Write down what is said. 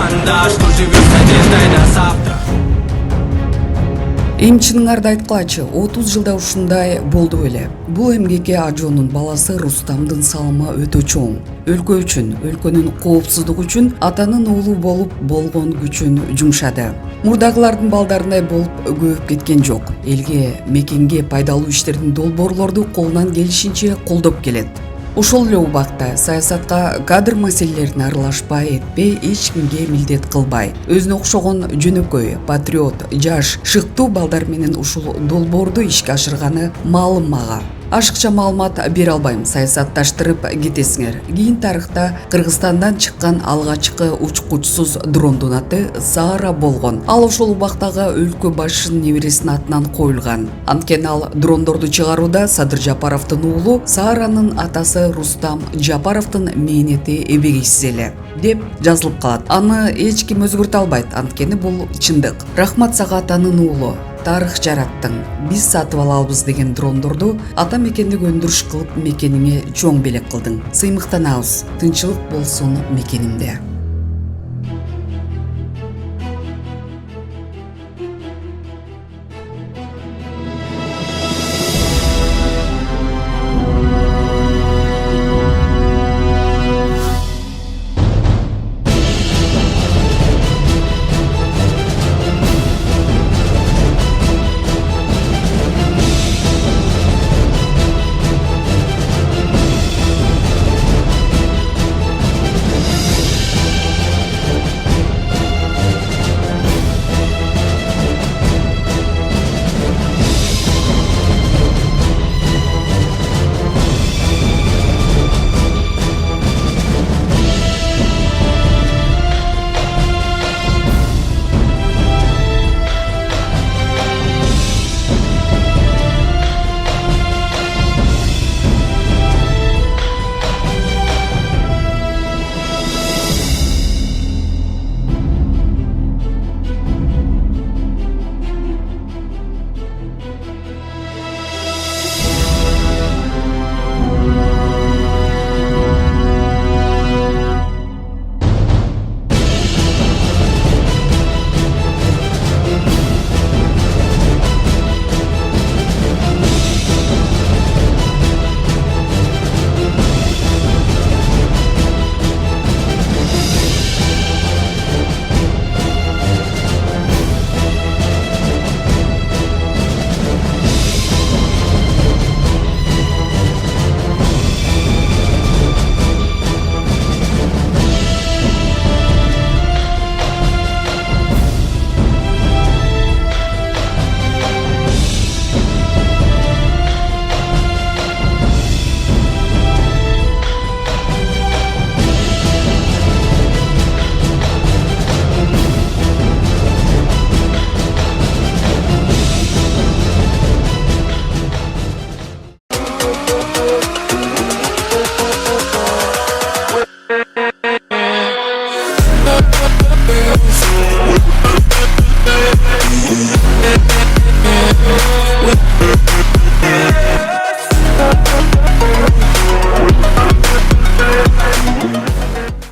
карандаш көшігізді дертайда саптыр. Эмчиңарды айткылачы, 30 жылда ушундай болду беле. Бул эмгекке Ажонун баласы Рустамдын салымы өтө чоң. Өлкө үчүн, өлкөнүн коопсуздугу үчүн атанын уулу болуп болгон күчүн жумшады. Мурдагылардын балдарындай болуп көбүп кеткен жок. Элге, мекенге пайдалуу иштердин долбоорлорду колунан келишинче колдоп келет. Ошол эле убакта саясатка кадр маселелерине аралашпай этпей, эч кимге милдет кылбай, өзүнө окшогон жөнөкөй, патриот, жаш, шыктуу балдар менен ушул долбоорду ишке ашырганы маалым мага. Ашыкча маалымат бере албайм, саясатташтырып кетесиңер. Кийин тарыхта Кыргызстандан чыккан алгачкы учкучсуз дрондун аты Саара болгон. Ал ошол убактагы өлкө башчынын небересинин атынан коюлган. Анткени ал дрондорду чыгарууда Садыр Жапаровдун уулу Сааранын атасы Рустам Жапаровдун мээнети эбегейсиз эле деп жазылып калат. Аны эч ким өзгөртө албайт, анткени бул чындык. Рахмат сага атанын уулу. Тарых жараттың. Биз сатып алабыз деген дрондорду ата мекендик өндүрүш кылып мекениңе чоң белек кылдың. Сыймыктанабыз. Тынчылык болсун мекениңде.